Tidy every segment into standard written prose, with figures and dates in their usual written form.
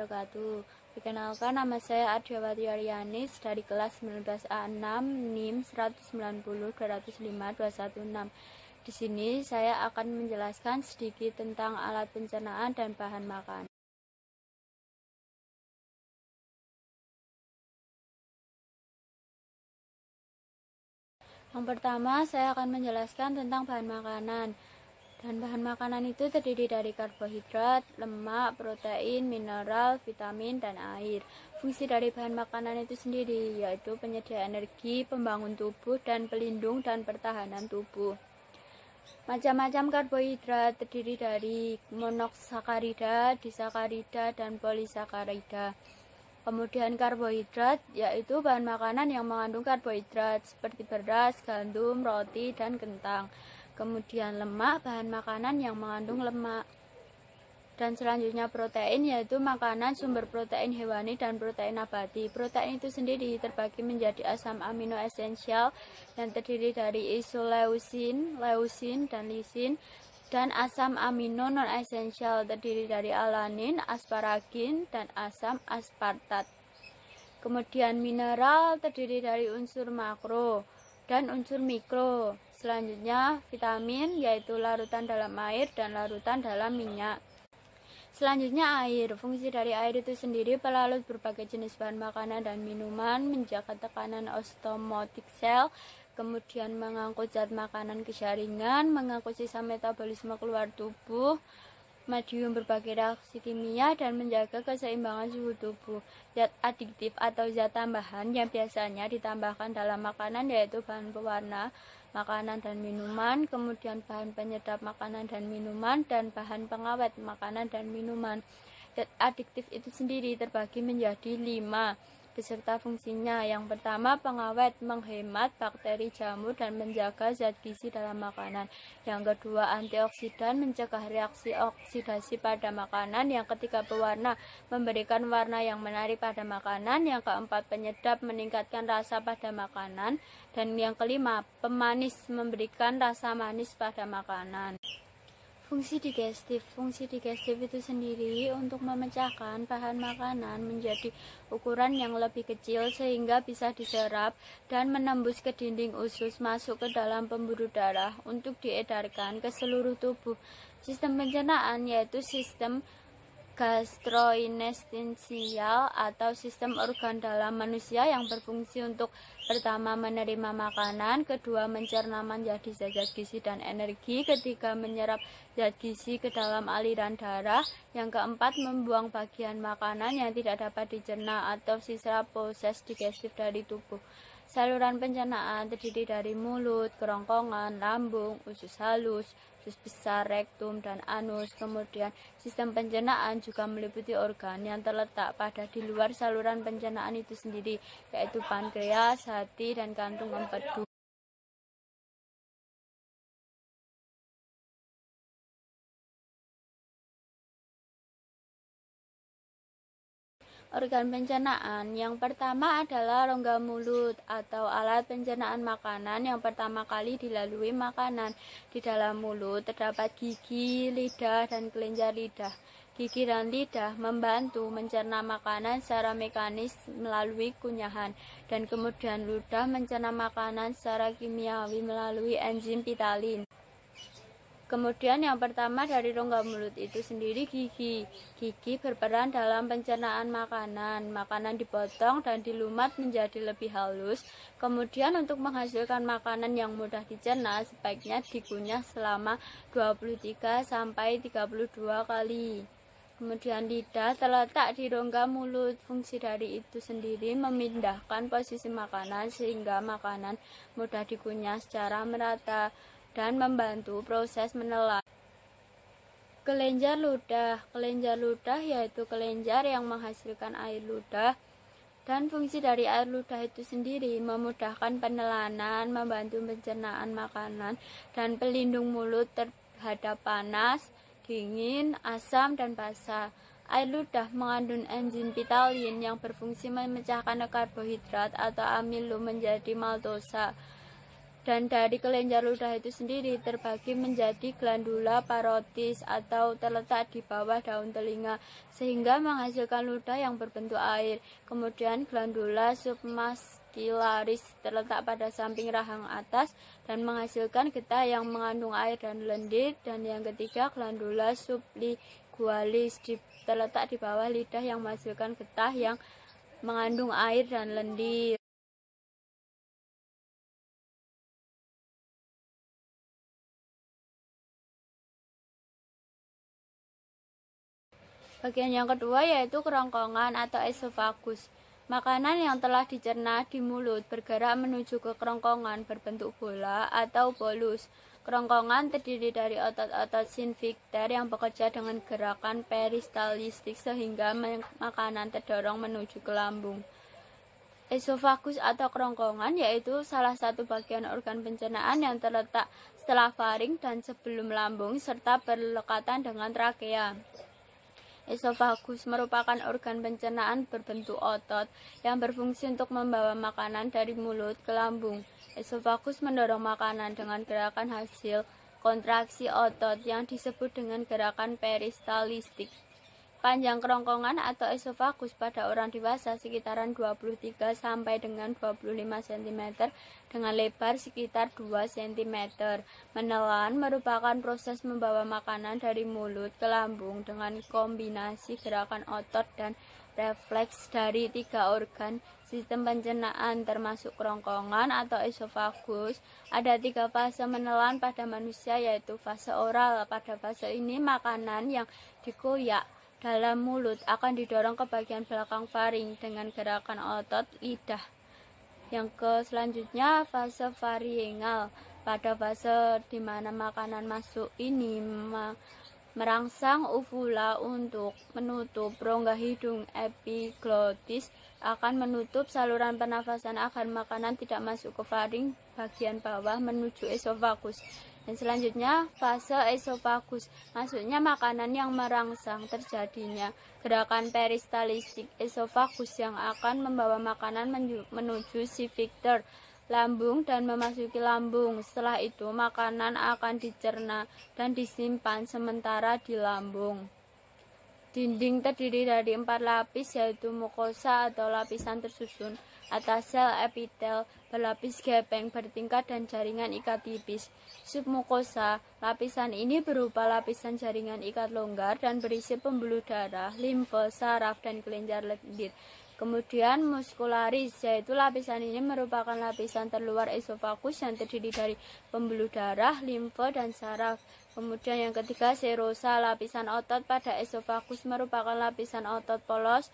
wabarakatuh. Perkenalkan, nama saya Ardiawati Aryanis dari kelas 19A6 NIM 190-205-216. Di sini saya akan menjelaskan sedikit tentang alat pencernaan dan bahan makan. Yang pertama, saya akan menjelaskan tentang bahan makanan. Dan bahan makanan itu terdiri dari karbohidrat, lemak, protein, mineral, vitamin, dan air. Fungsi dari bahan makanan itu sendiri yaitu penyedia energi, pembangun tubuh, dan pelindung dan pertahanan tubuh. Macam-macam karbohidrat terdiri dari monosakarida, disakarida, dan polisakarida. Kemudian karbohidrat yaitu bahan makanan yang mengandung karbohidrat seperti beras, gandum, roti, dan kentang. Kemudian lemak, bahan makanan yang mengandung lemak. Dan selanjutnya protein, yaitu makanan sumber protein hewani dan protein nabati. Protein itu sendiri terbagi menjadi asam amino esensial yang terdiri dari isoleusin, leusin, dan lisin, dan asam amino non esensial terdiri dari alanin, asparagin, dan asam aspartat. Kemudian mineral terdiri dari unsur makro dan unsur mikro. Selanjutnya vitamin, yaitu larutan dalam air dan larutan dalam minyak. Selanjutnya air. Fungsi dari air itu sendiri pelalut berbagai jenis bahan makanan dan minuman, menjaga tekanan ostomotik sel, kemudian mengangkut zat makanan ke jaringan, mengangkut sisa metabolisme keluar tubuh, medium berbagai reaksi kimia, dan menjaga keseimbangan suhu tubuh. Zat adiktif atau zat tambahan yang biasanya ditambahkan dalam makanan yaitu bahan pewarna makanan dan minuman, kemudian bahan penyedap makanan dan minuman, dan bahan pengawet makanan dan minuman. Zat adiktif itu sendiri terbagi menjadi 5 beserta fungsinya. Yang pertama, pengawet, menghemat bakteri jamur dan menjaga zat gizi dalam makanan. Yang kedua, antioksidan, mencegah reaksi oksidasi pada makanan. Yang ketiga, pewarna, memberikan warna yang menarik pada makanan. Yang keempat, penyedap, meningkatkan rasa pada makanan. Dan yang kelima, pemanis, memberikan rasa manis pada makanan. Fungsi digestif itu sendiri untuk memecahkan bahan makanan menjadi ukuran yang lebih kecil sehingga bisa diserap dan menembus ke dinding usus masuk ke dalam pembuluh darah untuk diedarkan ke seluruh tubuh. Sistem pencernaan yaitu sistem gastrointestinal atau sistem organ dalam manusia yang berfungsi untuk pertama menerima makanan, kedua mencerna menjadi zat gizi dan energi, ketiga menyerap zat gizi ke dalam aliran darah, yang keempat membuang bagian makanan yang tidak dapat dicerna atau sisa proses digestif dari tubuh. Saluran pencernaan terdiri dari mulut, kerongkongan, lambung, usus halus, usus besar, rektum, dan anus. Kemudian sistem pencernaan juga meliputi organ yang terletak pada di luar saluran pencernaan itu sendiri, yaitu pankreas, hati, dan kantung empedu. Organ pencernaan yang pertama adalah rongga mulut atau alat pencernaan makanan yang pertama kali dilalui makanan. Di dalam mulut terdapat gigi, lidah, dan kelenjar lidah. Gigi dan lidah membantu mencerna makanan secara mekanis melalui kunyahan, dan kemudian ludah mencerna makanan secara kimiawi melalui enzim pitalin. Kemudian yang pertama dari rongga mulut itu sendiri gigi. Gigi berperan dalam pencernaan makanan. Makanan dipotong dan dilumat menjadi lebih halus. Kemudian untuk menghasilkan makanan yang mudah dicerna sebaiknya dikunyah selama 23-32 kali. Kemudian lidah terletak di rongga mulut. Fungsi dari itu sendiri memindahkan posisi makanan sehingga makanan mudah dikunyah secara merata dan membantu proses menelan. Kelenjar ludah yaitu kelenjar yang menghasilkan air ludah, dan fungsi dari air ludah itu sendiri memudahkan penelanan, membantu pencernaan makanan, dan pelindung mulut terhadap panas, dingin, asam, dan basah. Air ludah mengandung enzim pitalin yang berfungsi memecahkan karbohidrat atau amilo menjadi maltosa. Dan dari kelenjar ludah itu sendiri terbagi menjadi glandula parotis atau terletak di bawah daun telinga sehingga menghasilkan ludah yang berbentuk air. Kemudian glandula submaskularis terletak pada samping rahang atas dan menghasilkan getah yang mengandung air dan lendir. Dan yang ketiga glandula sublingualis terletak di bawah lidah yang menghasilkan getah yang mengandung air dan lendir. Bagian yang kedua yaitu kerongkongan atau esofagus. Makanan yang telah dicerna di mulut bergerak menuju ke kerongkongan berbentuk bola atau bolus. Kerongkongan terdiri dari otot-otot sinfikter yang bekerja dengan gerakan peristaltistik sehingga makanan terdorong menuju ke lambung. Esofagus atau kerongkongan yaitu salah satu bagian organ pencernaan yang terletak setelah faring dan sebelum lambung serta berdekatan dengan trakea. Esofagus merupakan organ pencernaan berbentuk otot yang berfungsi untuk membawa makanan dari mulut ke lambung. Esofagus mendorong makanan dengan gerakan hasil kontraksi otot yang disebut dengan gerakan peristaltistik. Panjang kerongkongan atau esofagus pada orang dewasa sekitaran 23 sampai dengan 25 cm dengan lebar sekitar 2 cm. Menelan merupakan proses membawa makanan dari mulut ke lambung dengan kombinasi gerakan otot dan refleks dari 3 organ sistem pencernaan termasuk kerongkongan atau esofagus. Ada 3 fase menelan pada manusia yaitu fase oral. Pada fase ini makanan yang dikoyak dalam mulut akan didorong ke bagian belakang faring dengan gerakan otot lidah. Yang selanjutnya fase faringal. Pada fase di mana makanan masuk ini merangsang uvula untuk menutup rongga hidung. Epiglotis akan menutup saluran pernafasan agar makanan tidak masuk ke faring bagian bawah menuju esofagus. Dan selanjutnya fase esofagus, maksudnya makanan yang merangsang terjadinya gerakan peristaltistik esofagus yang akan membawa makanan menuju sphincter lambung dan memasuki lambung. Setelah itu makanan akan dicerna dan disimpan sementara di lambung. Dinding terdiri dari 4 lapis yaitu mukosa atau lapisan tersusun, atas sel epitel berlapis gepeng bertingkat dan jaringan ikat tipis. Submukosa, lapisan ini berupa lapisan jaringan ikat longgar dan berisi pembuluh darah, limfe, saraf, dan kelenjar lendir. Kemudian muskularis, yaitu lapisan ini merupakan lapisan terluar esofagus yang terdiri dari pembuluh darah, limfe, dan saraf. Kemudian yang ketiga serosa, lapisan otot pada esofagus merupakan lapisan otot polos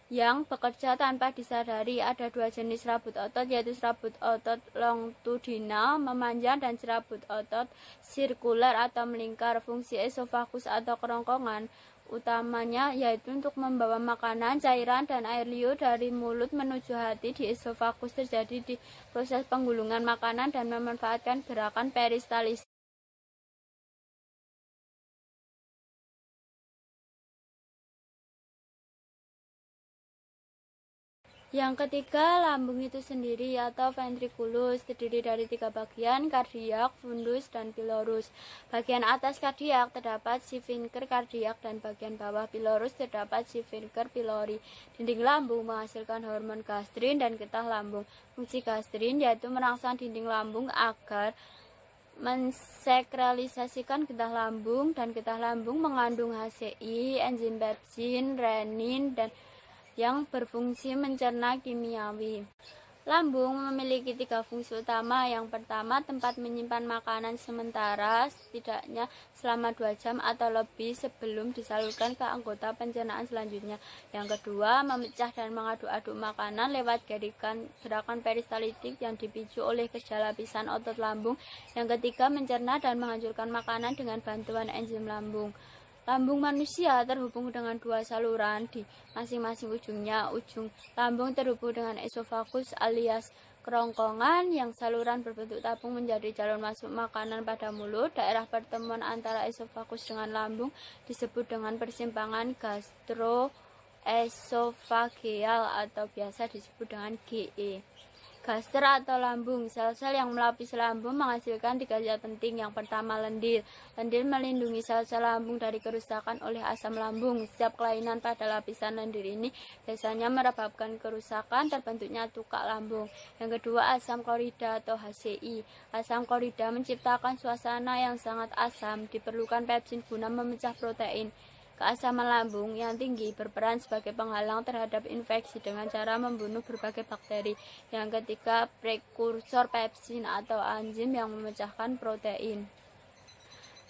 yang bekerja tanpa disadari. Ada 2 jenis serabut otot yaitu serabut otot longitudinal memanjang dan serabut otot sirkuler atau melingkar. Fungsi esofagus atau kerongkongan utamanya yaitu untuk membawa makanan, cairan, dan air liur dari mulut menuju hati. Di esofagus terjadi di proses penggulungan makanan dan memanfaatkan gerakan peristaltistik. Yang ketiga, lambung itu sendiri atau ventriculus terdiri dari 3 bagian, kardiak, fundus, dan pilorus. Bagian atas kardiak terdapat sphincter kardiak dan bagian bawah pilorus terdapat sphincter pylori. Dinding lambung menghasilkan hormon gastrin dan getah lambung. Fungsi gastrin yaitu merangsang dinding lambung agar mensekralisasikan getah lambung, dan getah lambung mengandung HCI, enzim pepsin, renin, dan yang berfungsi mencerna kimiawi. Lambung memiliki 3 fungsi utama. Yang pertama, tempat menyimpan makanan sementara setidaknya selama 2 jam atau lebih sebelum disalurkan ke anggota pencernaan selanjutnya. Yang kedua, memecah dan mengaduk-aduk makanan lewat gerakan peristaltik yang dipicu oleh kerja lapisan otot lambung. Yang ketiga, mencerna dan menghancurkan makanan dengan bantuan enzim lambung. Lambung manusia terhubung dengan 2 saluran di masing-masing ujungnya. Ujung lambung terhubung dengan esofagus alias kerongkongan yang saluran berbentuk tabung menjadi jalur masuk makanan pada mulut. Daerah pertemuan antara esofagus dengan lambung disebut dengan persimpangan gastroesofageal atau biasa disebut dengan GE. Gaster atau lambung. Sel-sel yang melapisi lambung menghasilkan 3 zat penting. Yang pertama, lendir. Lendir melindungi sel-sel lambung dari kerusakan oleh asam lambung. Setiap kelainan pada lapisan lendir ini biasanya menyebabkan kerusakan, terbentuknya tukak lambung. Yang kedua, asam klorida atau HCI. Asam klorida menciptakan suasana yang sangat asam. Diperlukan pepsin guna memecah protein. Keasaman lambung yang tinggi berperan sebagai penghalang terhadap infeksi dengan cara membunuh berbagai bakteri. Yang ketiga, prekursor pepsin atau enzim yang memecahkan protein.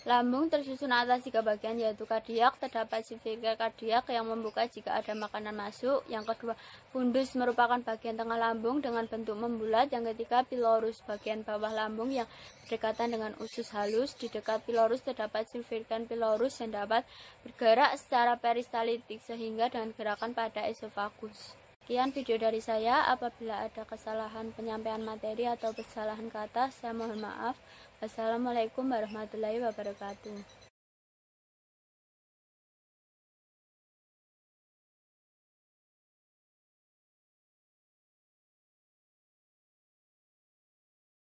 Lambung tersusun atas 3 bagian, yaitu kardiak. Terdapat sifika kardiak yang membuka jika ada makanan masuk. Yang kedua, fundus merupakan bagian tengah lambung dengan bentuk membulat. Yang ketiga, pilorus, bagian bawah lambung yang berdekatan dengan usus halus. Di dekat pilorus terdapat sifika pilorus yang dapat bergerak secara peristalitik sehingga dengan gerakan pada esofagus. Sekian video dari saya. Apabila ada kesalahan penyampaian materi atau kesalahan kata, saya mohon maaf. Wassalamualaikum warahmatullahi wabarakatuh.